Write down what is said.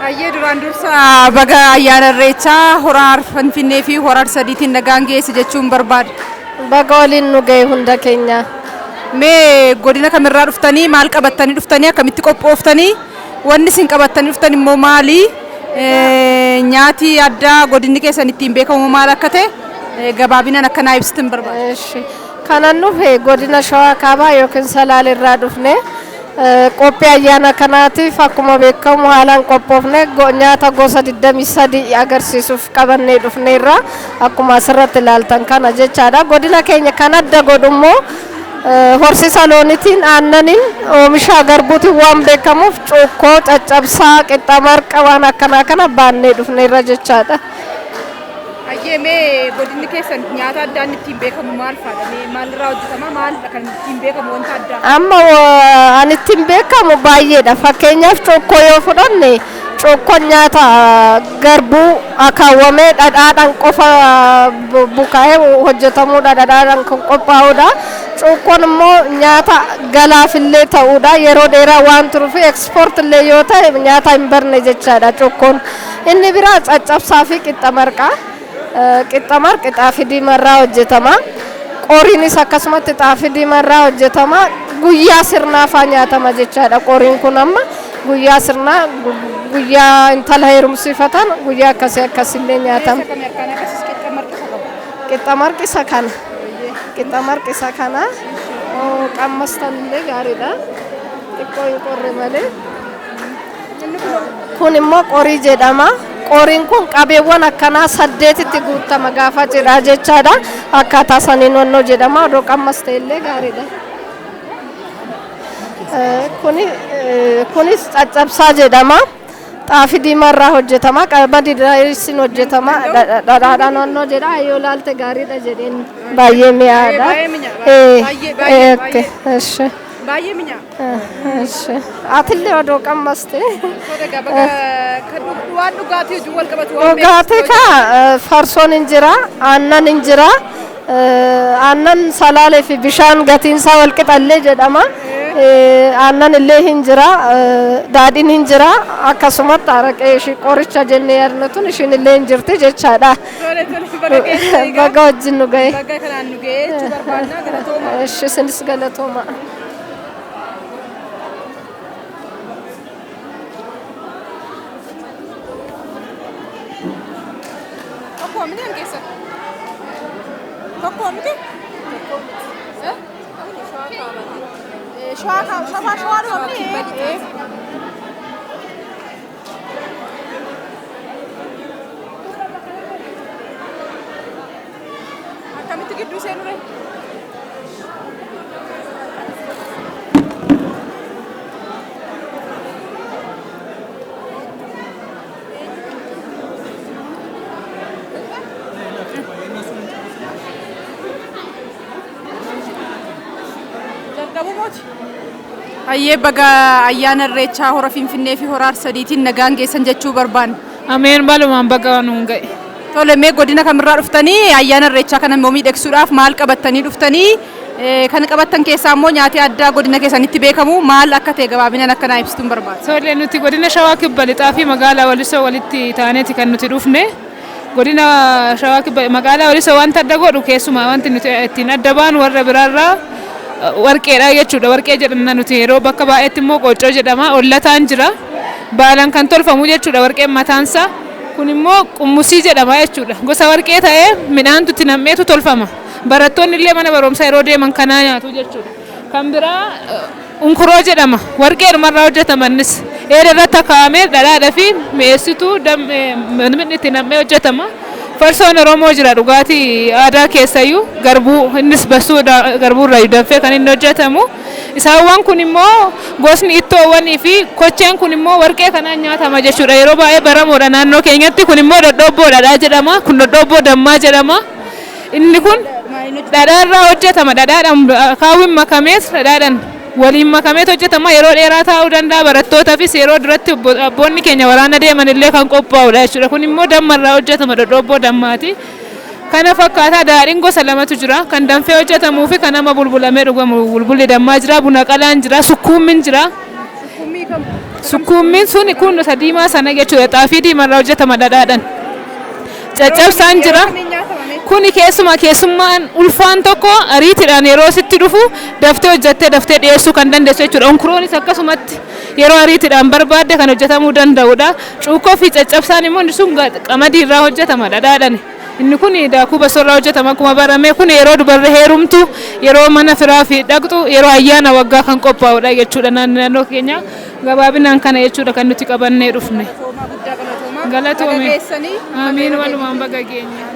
Ayyee duraan dursa baga ayyaana irreechaa horaa Finfinnee fi horaa sadiitiin nagaan geesse jechuun barbaada. Baga waliin nu ga'e hunda keenya. Mee godina kamirraa dhuftanii maal qabattanii dhuftanii akkamitti qophooftanii wanni isin qabattanii dhuftan immoo maali? Nyaati addaa godinni keessan ittiin beekamu maal akka ta'e gabaabinaan akkanaa ibsitan barbaada. Kanan dhufe godina Shawaa Kaabaa yookiin Salaalirraa dhufne. Qophii ayyaana kanaatiif akkuma beekamu haalaan qophoofne nyaata gosa 23 agarsiisuuf qabannee dhufneerra akkuma asirratti ilaaltan kana jechaadha. Godina keenya kan adda godhummoo horsiisa looniitiin aannaniin oomisha garbuutiin waan beekamuuf cuukkoo, caccabsaa, qixxa marqa waan akkanaa kana baannee dhufneerra jechaadha. Ayyee mee godinni keessan nyaata addaan ittiin beekamu maal faadha? Maalirraa hojjetama? Maal kan ittiin beekamu wanta addaa? Amma an ittiin beekamu baay'eedha. Fakkeenyaaf cuukkoo yoo fudhanne cuukkoon nyaata garbuu akaawwamee dhadhaadhaan qofa bukaa'ee hojjetamuudha. Dhadhaadhaan kan qophaa'uudha. Cuukkoon immoo nyaata galaafillee ta'uudha. Yeroo dheeraa waan turuuf ekspoortillee yoo ta'e nyaata hin barne jechaadha cuukkoon. Inni biraa caccabsaa fi qixxa marqaa. Qixxa marqi xaafii diimarraa hojjetama. Qoriinis akkasumatti xaafii diimarraa hojjetama. Guyyaa sirnaafaa nyaatama jechaadha. Qoriin kun amma guyyaa sirnaa guyyaa intala heerumsiifatan guyyaa akkasillee nyaatama. Qixxa marqi isa kana. Qixxa marqi isa kana. Qammastan illee gaariidha. Xiqqoo hin qorre malee. Kun immoo qorii jedhama. Qoriin kun qabeewwan akkanaa 8tti guutama gaafa cidhaa jechaadha. Akkaataa saniin wannoo jedhama. Odoo qammas ta'ellee gaariidha. Kunis caccabsaa jedhama. Xaafii diimarraa hojjetama. Qamadii diraayisiin hojjetama. Dhadhaadhaan wannoo jedha. Yoo ilaalte gaariidha jedheen baay'ee mi'aadha. Baay'ee minya. Atillee odoo qammaste. Waan dhugaatii wajjin wal qabatu. Dhugaatii kaa farsoon hin jira, aannan hin jira. Aannan salaalee fi bishaan gatiinsaa wal qixallee jedhama. Aannan illee hin jira, daadhiin hin jira. Akkasumatti araqee ishii qoricha jennee yaadnatuun ishiin illee hin jirti jechaadha. Baga wajjin nu ga'e. Baga kanaan nu ga'e jechuu barbaadna galatooma. Isinis galatooma. Tokko miti? Shawaa dhoofni? Akkamitti gidduu seenure? Ayyee baga ayyaana irreechaa hora Finfinnee fi horaa sadiitiin nagaan geessan jechuu barbaanna. Ameen balumaan baga nuun ga'e. Tole mee godina kamirraa dhuftanii ayyaana irreechaa kana immoo miidhagsuudhaaf maal qabattanii dhuftanii? Kan qabattan keessaa immoo nyaati addaa godina keessanitti beekamu maal akka ta'e gabaabinaan akkanaa ibsituun barbaada. Tole nuti godina Shawaa Kibba Lixaa fi magaalaa Walisoo walitti taaneeti kan nuti dhufne. Godina Shawaa Kibba magaalaa Walisoo wanta adda godhu keessumaa wanti nuti ittiin adda baanu warra biraarraa warqeedha jechuudha. Warqee jedhamna nuti yeroo bakka baay'eetti immoo qooccoo jedhama. Ollataan jira. Baalan kan tolfamu jechuudha warqeen mataansa. Kun immoo qummusii jedhama jechuudha. Gosa warqee ta'ee midhaantu itti nam'eetu tolfama. Barattoonni illee mana barumsaa yeroo deeman kanaa nyaatu jechuudha. Kan biraa unkuroo jedhama. Warqeedhumarraa hojjetamannis eeda irratti kaa'amee dhadhaadhaa fi mi'eessituu midhaan itti nam'ee hojjetama. Farsoon Oromoo jira dhugaatii aadaa keessayyuu garbuu innis basuu garbuurraa danfee kan inni hojjetamu. Isaawwan kun immoo gosni ittoowwanii fi kocheen kun immoo warqee kanaan nyaatama jechuudha. Yeroo baay'ee baramoodha naannoo keenyatti. Kun immoo dhodhobboodha jedhama. Kun dhodhobboo dammaa jedhama. Inni kun dhadhaarraa hojjetama. Dhadhaadhaan kaawwiin makamees dhadhaadhaan waliin makameet hojjetama. Yeroo dheeraa taa'uu danda'a. Barattootaafis yeroo duratti abboonni keenya waraana deeman illee kan qophaa'udha jechuudha. Kun immoo dammarraa hojjetama. Dhodhobboo dammaati. Kana fakkaataa daadhiin gosa lamatu jira. Kan danfee hojjetamuu fi kan nama bulbulamee dhugamu bulbulli dammaa jira. Buna qalaan jira. Sukkuummiin jira. Sukkuummiin sun kun isa diimaa sana jechuudha. Xaafii diimarraa hojjetama dhadhaadhaan. Caccabsaan jira. Kuni keessummaan ulfaan tokko ariitiidhaan yeroo sitti dhufu daftee hojjettee daftee dhiyeessuu kan dandeessu jechuudha. Onkuroonis akkasumatti yeroo ariitiidhaan barbaadde kan hojjetamuu danda'udha. Cuukkoo fi caccabsaan immoo inni sun qamadii irraa hojjetama dhadhaadhaan. Inni kun daakuu basoorraa hojjetama akkuma barame kun yeroo dubarri heerumtu yeroo mana firaa fi dhaqxu yeroo ayyaana waggaa kan qophaa'udha jechuudha. Naannoo keenya gabaabinaan kana jechuudha kan nuti qabannee dhufne. Galatoomii. Amiin walumaan baga keenya.